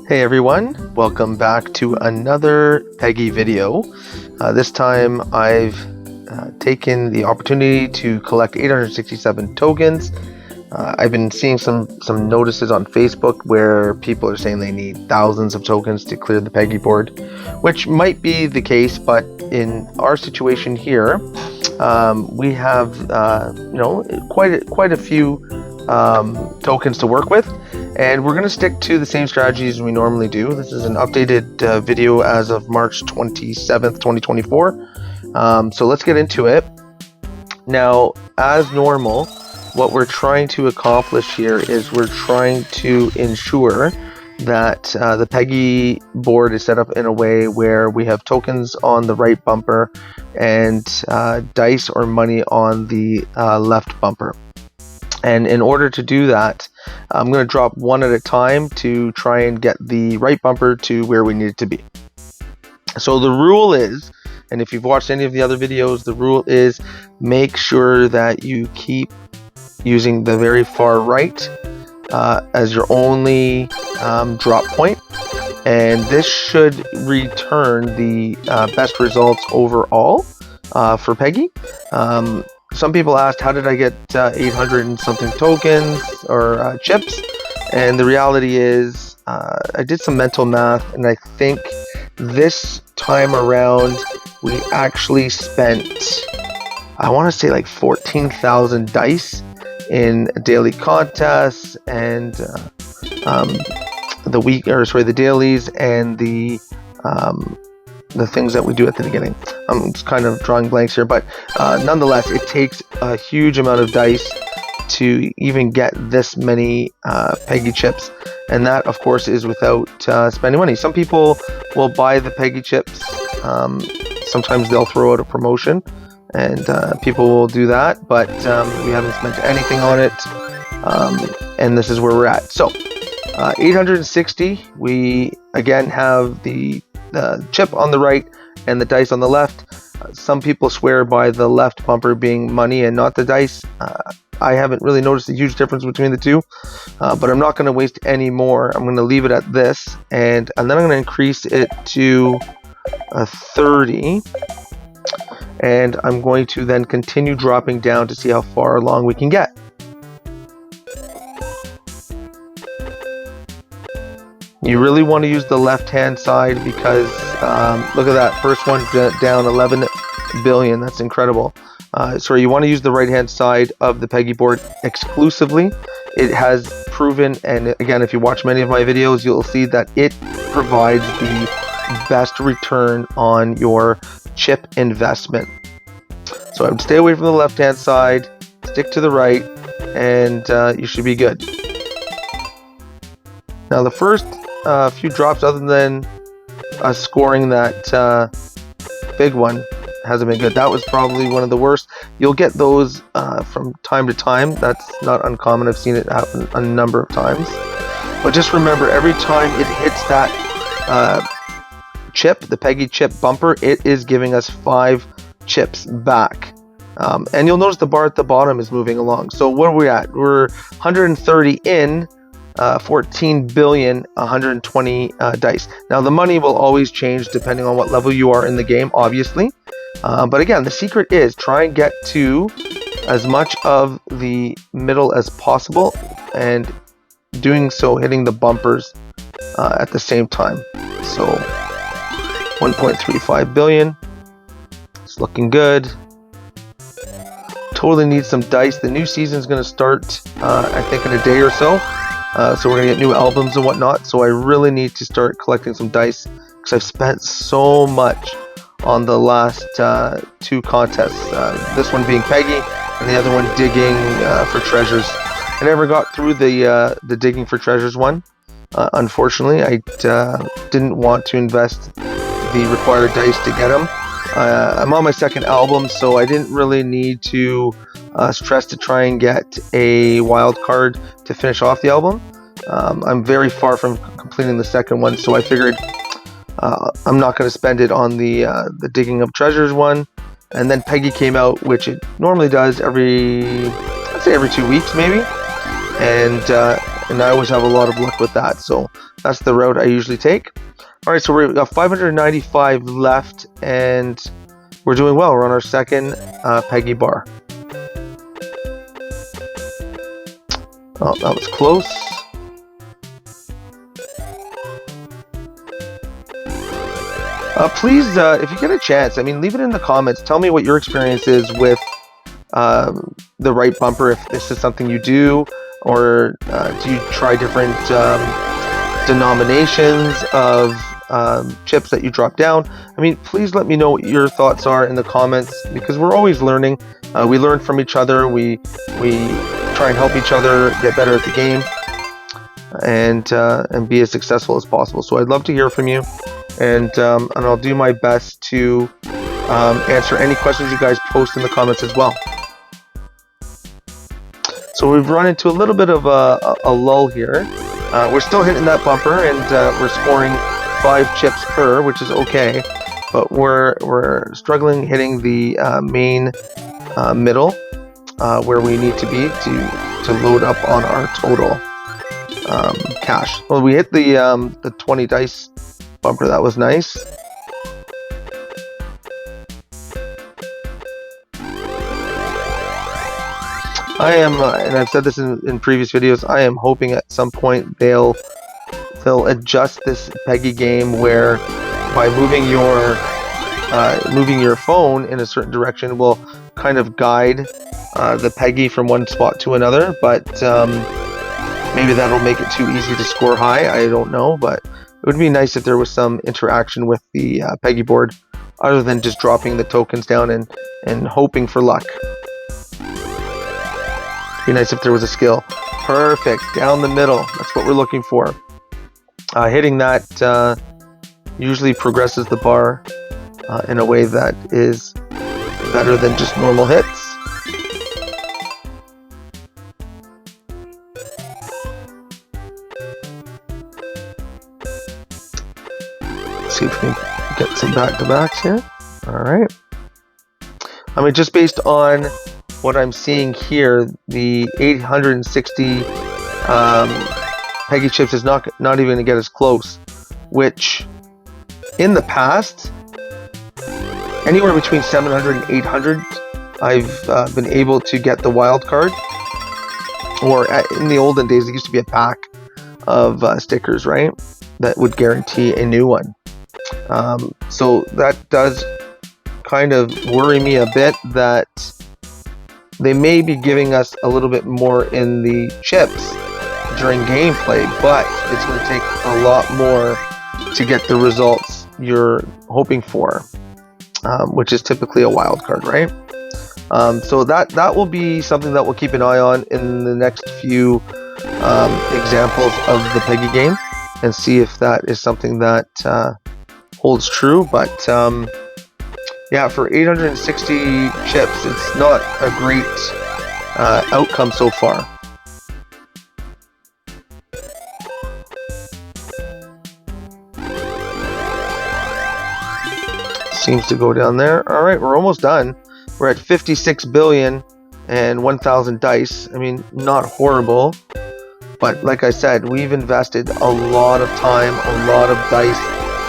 Hey everyone, welcome back to another Peggy video. This time I've taken the opportunity to collect 867 tokens. I've been seeing some notices on Facebook where people are saying they need thousands of tokens to clear the Peggy board, which might be the case, but in our situation here, we have quite a few tokens to work with. And we're going to stick to the same strategies we normally do. This is an updated video as of March 27th, 2024. So let's get into it. Now, as normal, what we're trying to accomplish here is we're trying to ensure that the Peggy board is set up in a way where we have tokens on the right bumper and dice or money on the left bumper. And in order to do that, I'm going to drop one at a time to try and get the right bumper to where we need it to be. So the rule is, and if you've watched any of the other videos, the rule is make sure that you keep using the very far right as your only drop point. And this should return the best results overall for Peggy. Some people asked, how did I get 800 and something tokens or chips? And the reality is, I did some mental math, and I think this time around, we actually spent, I want to say like 14,000 dice in daily contests and the dailies and the things that we do at the beginning. I'm just kind of drawing blanks here, but nonetheless, it takes a huge amount of dice to even get this many Peggy chips, and that, of course, is without spending money. Some people will buy the Peggy chips. Sometimes they'll throw out a promotion, and people will do that, but we haven't spent anything on it, and this is where we're at. So, 860, we again have the chip on the right and the dice on the left. Some people swear by the left bumper being money and not the dice. I haven't really noticed a huge difference between the two, but I'm not going to waste any more. I'm going to leave it at this, and then I'm going to increase it to 30, and I'm going to then continue dropping down to see how far along we can get. You really want to use the left-hand side because look at that, first one down 11 billion. That's incredible. Sorry, you want to use the right-hand side of the Peggy board exclusively. It has proven, and again, if you watch many of my videos, you'll see that it provides the best return on your chip investment. So I would stay away from the left-hand side, stick to the right, and you should be good. Now the first few drops, other than scoring that big one, hasn't been good. That was probably one of the worst. You'll get those from time to time. That's not uncommon. I've seen it happen a number of times. But just remember, every time it hits that chip, the Peggy chip bumper, it is giving us 5 chips back. And you'll notice the bar at the bottom is moving along. So what are we at? We're 130 in. 14 billion 120 dice. Now the money will always change depending on what level you are in the game, obviously, but again, the secret is try and get to as much of the middle as possible, and doing so hitting the bumpers at the same time. So 1.35 billion, it's looking good. Totally need some dice. The new season is going to start I think in a day or so. So we're going to get new albums and whatnot, so I really need to start collecting some dice because I've spent so much on the last 2 contests, this one being Peggy and the other one digging for treasures. I never got through the digging for treasures one. Unfortunately, I didn't want to invest the required dice to get them. I'm on my second album, so I didn't really need to stress to try and get a wild card to finish off the album. I'm very far from completing the second one, so I figured I'm not going to spend it on the digging of treasures one. And then Peggy came out, which it normally does I'd say every 2 weeks maybe. And and I always have a lot of luck with that. So that's the route I usually take. All right, so we've got 595 left, and we're doing well. We're on our second Peggy bar. Oh, that was close. Please, if you get a chance, I mean, leave it in the comments. Tell me what your experience is with the right bumper, if this is something you do, or do you try different denominations of chips that you drop down. I mean, please let me know what your thoughts are in the comments, because we're always learning. We learn from each other. We try and help each other get better at the game, and be as successful as possible. So I'd love to hear from you, and I'll do my best to answer any questions you guys post in the comments as well. So we've run into a little bit of a lull here. We're still hitting that bumper, and we're scoring 5 chips per, which is okay, but we're struggling hitting the main middle where we need to be to load up on our total cash. Well, we hit the 20 dice bumper. That was nice. I am, and I've said this in previous videos, I am hoping at some point they'll adjust this Peggy game where by moving your phone in a certain direction will kind of guide the Peggy from one spot to another, but maybe that'll make it too easy to score high. I don't know, but it would be nice if there was some interaction with the Peggy board other than just dropping the tokens down and hoping for luck. Be nice if there was a skill. Perfect, down the middle. That's what we're looking for. Hitting that usually progresses the bar in a way that is better than just normal hits. Let's see if we can get some back-to-backs here. All right. I mean, just based on what I'm seeing here, the 860 Peggy chips is not even going to get as close, which in the past, anywhere between 700 and 800, I've been able to get the wild card. Or in the olden days, there used to be a pack of stickers, right, that would guarantee a new one. So that does kind of worry me a bit that they may be giving us a little bit more in the chips during gameplay, but it's going to take a lot more to get the results you're hoping for, which is typically a wild card, right? So that will be something that we'll keep an eye on in the next few examples of the Peggy game, and see if that is something that holds true. But yeah, for 860 chips, it's not a great outcome so far. Seems to go down there. All right, we're almost done. We're at 56 billion and 1,000 dice. I mean, not horrible, but like I said, we've invested a lot of time, a lot of dice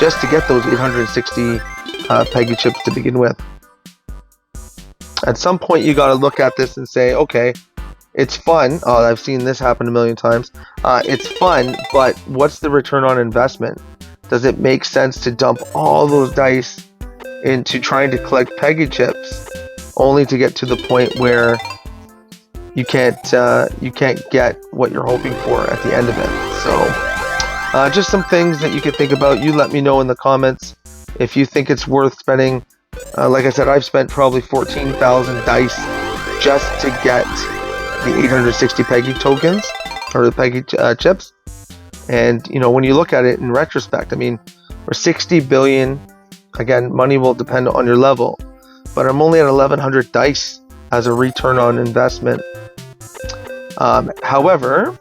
just to get those 860 Peggy chips to begin with. At some point, you got to look at this and say, okay, it's fun. Oh, I've seen this happen a million times. It's fun, but what's the return on investment? Does it make sense to dump all those dice into trying to collect Peggy chips, only to get to the point where you can't get what you're hoping for at the end of it? So just some things that you could think about. You let me know in the comments if you think it's worth spending. Like I said, I've spent probably 14,000 dice just to get the 860 Peggy tokens, or the Peggy chips. And you know, when you look at it in retrospect, I mean, we're 60 billion. Again, money will depend on your level, but I'm only at 1,100 dice as a return on investment. However,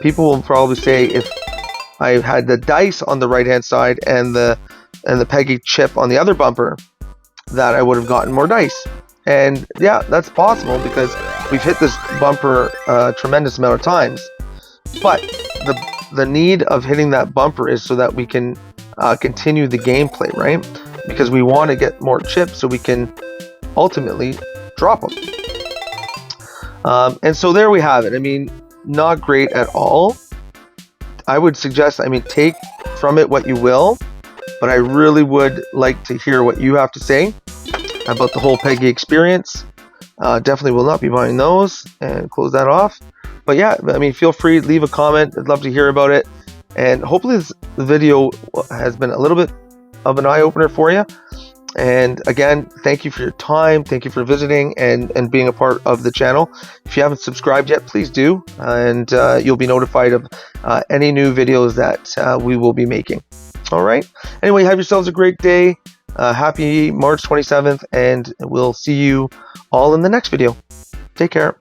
people will probably say if I had the dice on the right hand side and the Peggy chip on the other bumper, that I would have gotten more dice. And yeah, that's possible because we've hit this bumper a tremendous amount of times. But the need of hitting that bumper is so that we can continue the gameplay, right? Because we want to get more chips so we can ultimately drop them. And so there we have it. I mean, not great at all. I would suggest, I mean, take from it what you will, but I really would like to hear what you have to say about the whole Peggy experience. Definitely will not be buying those, and close that off. But yeah, I mean, feel free to leave a comment. I'd love to hear about it. And hopefully this video has been a little bit of an eye-opener for you. And again, thank you for your time. Thank you for visiting and being a part of the channel. If you haven't subscribed yet, please do. And you'll be notified of any new videos that we will be making. All right. Anyway, have yourselves a great day. Happy March 27th. And we'll see you all in the next video. Take care.